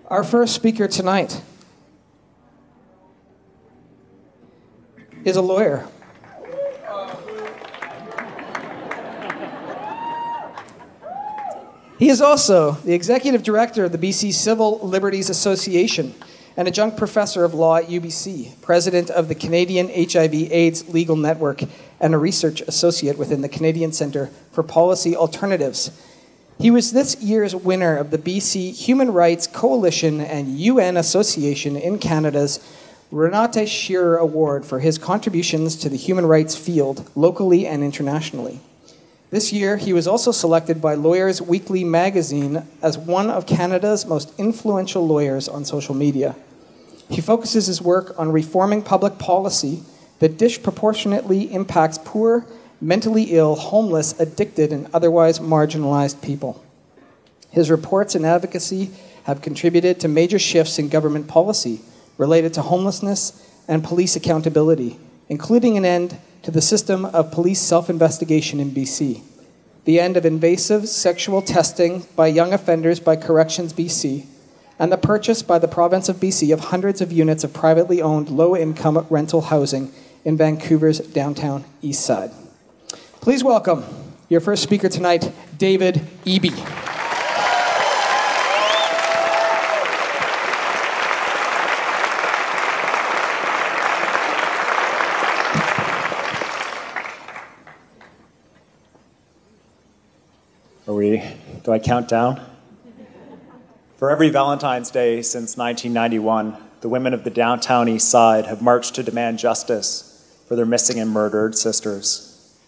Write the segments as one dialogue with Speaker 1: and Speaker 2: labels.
Speaker 1: Our first speaker tonight is a lawyer. He is also the executive director of the BC Civil Liberties Association, an adjunct professor of law at UBC, president of the Canadian HIV/AIDS Legal Network, and a research associate within the Canadian Centre for Policy Alternatives. He was this year's winner of the BC Human Rights Coalition and UN Association in Canada's Renate Shearer Award for his contributions to the human rights field locally and internationally. This year, he was also selected by Lawyers Weekly magazine as one of Canada's most influential lawyers on social media. He focuses his work on reforming public policy that disproportionately impacts poor, mentally ill, homeless, addicted, and otherwise marginalized people. His reports and advocacy have contributed to major shifts in government policy related to homelessness and police accountability, including an end to the system of police self-investigation in BC, the end of invasive sexual testing by young offenders by Corrections BC, and the purchase by the province of BC of hundreds of units of privately owned low-income rental housing in Vancouver's downtown east side. Please welcome your first speaker tonight, David Eby.
Speaker 2: Do I count down? For every Valentine's Day since 1991, the women of the downtown east side have marched to demand justice for their missing and murdered sisters.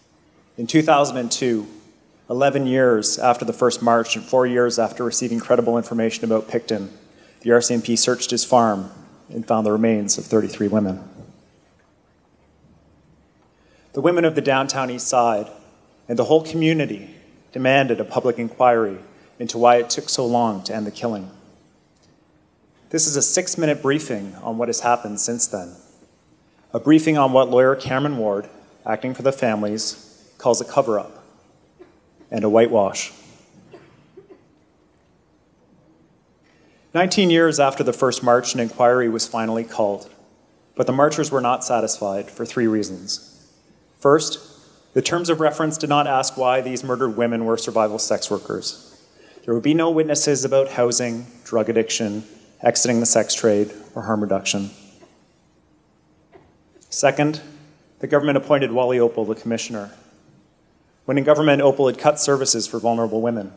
Speaker 2: In 2002, 11 years after the first march and 4 years after receiving credible information about Picton, the RCMP searched his farm and found the remains of 33 women. The women of the downtown east side and the whole community demanded a public inquiry into why it took so long to end the killing. This is a 6-minute briefing on what has happened since then. A briefing on what lawyer Cameron Ward, acting for the families, calls a cover-up and a whitewash. 19 years after the first march, an inquiry was finally called, but the marchers were not satisfied for 3 reasons. First, the terms of reference did not ask why these murdered women were survival sex workers. There would be no witnesses about housing, drug addiction, exiting the sex trade, or harm reduction. Second, the government appointed Wally Opal the commissioner. When in government, Opal had cut services for vulnerable women.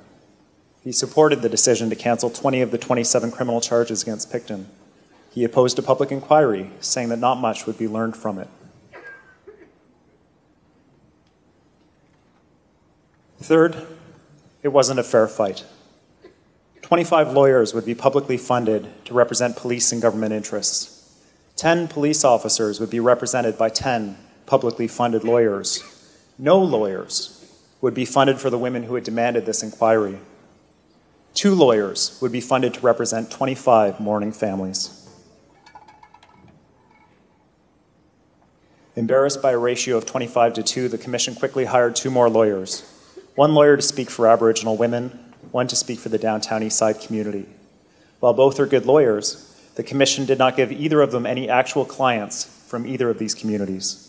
Speaker 2: He supported the decision to cancel 20 of the 27 criminal charges against Picton. He opposed a public inquiry, saying that not much would be learned from it. Third, it wasn't a fair fight. 25 lawyers would be publicly funded to represent police and government interests. 10 police officers would be represented by 10 publicly funded lawyers. No lawyers would be funded for the women who had demanded this inquiry. 2 lawyers would be funded to represent 25 mourning families. Embarrassed by a ratio of 25-2, the commission quickly hired 2 more lawyers. 1 lawyer to speak for Aboriginal women, 1 to speak for the downtown east side community. While both are good lawyers, the commission did not give either of them any actual clients from either of these communities.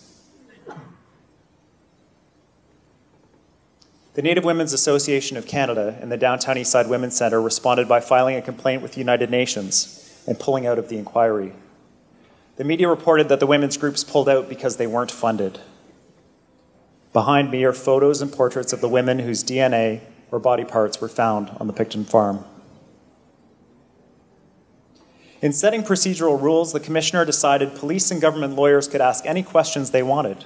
Speaker 2: The Native Women's Association of Canada and the Downtown East Side Women's Centre responded by filing a complaint with the United Nations and pulling out of the inquiry. The media reported that the women's groups pulled out because they weren't funded. Behind me are photos and portraits of the women whose DNA or body parts were found on the Picton farm. In setting procedural rules, the commissioner decided police and government lawyers could ask any questions they wanted.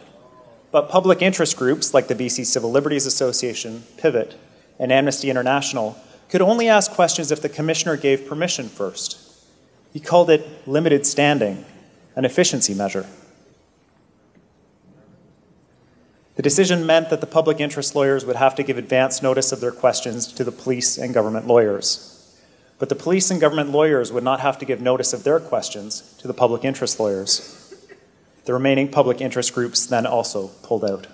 Speaker 2: But public interest groups like the BC Civil Liberties Association, Pivot, and Amnesty International could only ask questions if the commissioner gave permission first. He called it limited standing, an efficiency measure. The decision meant that the public interest lawyers would have to give advance notice of their questions to the police and government lawyers. But the police and government lawyers would not have to give notice of their questions to the public interest lawyers. The remaining public interest groups then also pulled out.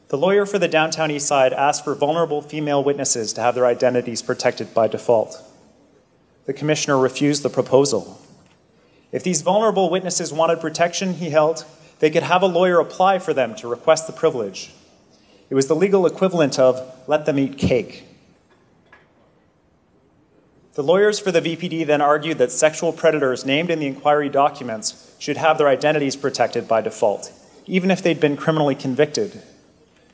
Speaker 2: The lawyer for the downtown east side asked for vulnerable female witnesses to have their identities protected by default. The commissioner refused the proposal. If these vulnerable witnesses wanted protection, he held, they could have a lawyer apply for them to request the privilege. It was the legal equivalent of let them eat cake. The lawyers for the VPD then argued that sexual predators named in the inquiry documents should have their identities protected by default, even if they'd been criminally convicted.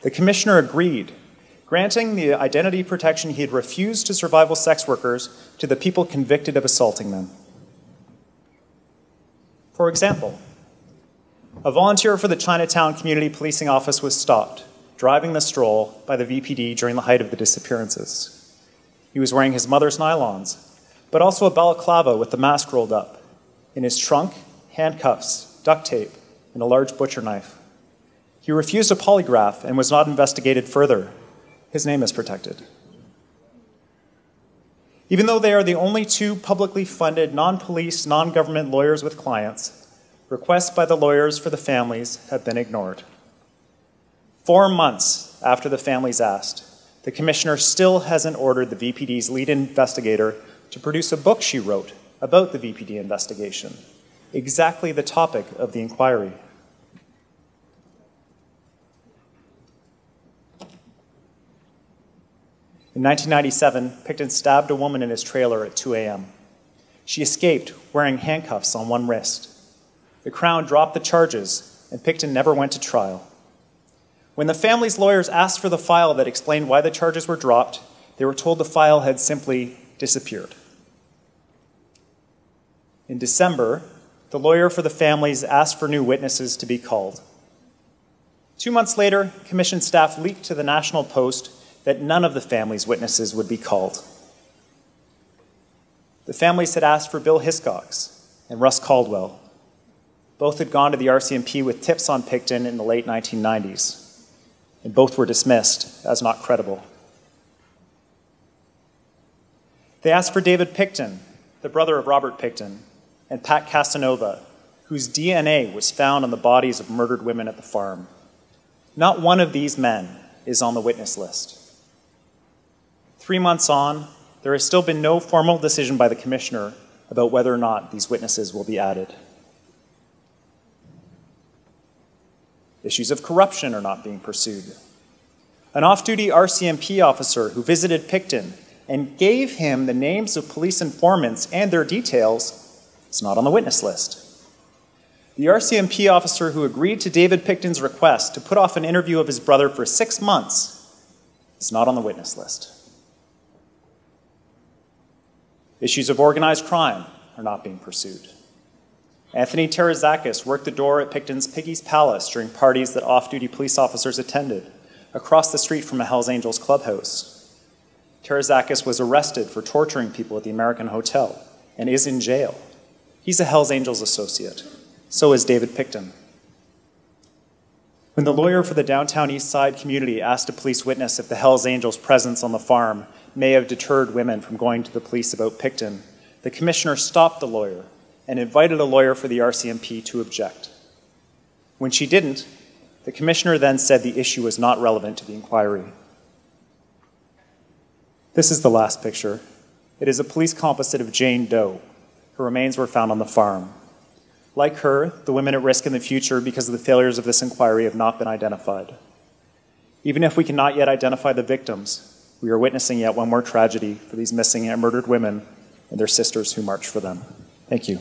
Speaker 2: The commissioner agreed, granting the identity protection he had refused to survival sex workers to the people convicted of assaulting them. For example, a volunteer for the Chinatown Community Policing Office was stopped, driving the stroll by the VPD during the height of the disappearances. He was wearing his mother's nylons, but also a balaclava with the mask rolled up. In his trunk, handcuffs, duct tape, and a large butcher knife. He refused a polygraph and was not investigated further. His name is protected. Even though they are the only two publicly funded, non-police, non-government lawyers with clients, requests by the lawyers for the families have been ignored. 4 months after the families asked, the commissioner still hasn't ordered the VPD's lead investigator to produce a book she wrote about the VPD investigation, exactly the topic of the inquiry. In 1997, Picton stabbed a woman in his trailer at 2 a.m. She escaped wearing handcuffs on one wrist. The Crown dropped the charges, and Picton never went to trial. When the family's lawyers asked for the file that explained why the charges were dropped, they were told the file had simply disappeared. In December, the lawyer for the families asked for new witnesses to be called. 2 months later, commission staff leaked to the National Post that none of the family's witnesses would be called. The families had asked for Bill Hiscox and Russ Caldwell. Both had gone to the RCMP with tips on Picton in the late 1990s. And both were dismissed as not credible. They asked for David Picton, the brother of Robert Picton, and Pat Casanova, whose DNA was found on the bodies of murdered women at the farm. Not one of these men is on the witness list. 3 months on, there has still been no formal decision by the commissioner about whether or not these witnesses will be added. Issues of corruption are not being pursued. An off-duty RCMP officer who visited Picton and gave him the names of police informants and their details is not on the witness list. The RCMP officer who agreed to David Picton's request to put off an interview of his brother for 6 months is not on the witness list. Issues of organized crime are not being pursued. Anthony Terazakis worked the door at Picton's Piggy's Palace during parties that off-duty police officers attended, across the street from a Hells Angels clubhouse. Terazakis was arrested for torturing people at the American Hotel and is in jail. He's a Hells Angels associate. So is David Picton. When the lawyer for the downtown east side community asked a police witness if the Hells Angels' presence on the farm may have deterred women from going to the police about Picton, the commissioner stopped the lawyer and invited a lawyer for the RCMP to object. When she didn't, the commissioner then said the issue was not relevant to the inquiry. This is the last picture. It is a police composite of Jane Doe. Her remains were found on the farm. Like her, the women at risk in the future because of the failures of this inquiry have not been identified. Even if we cannot yet identify the victims, we are witnessing yet one more tragedy for these missing and murdered women and their sisters who march for them. Thank you.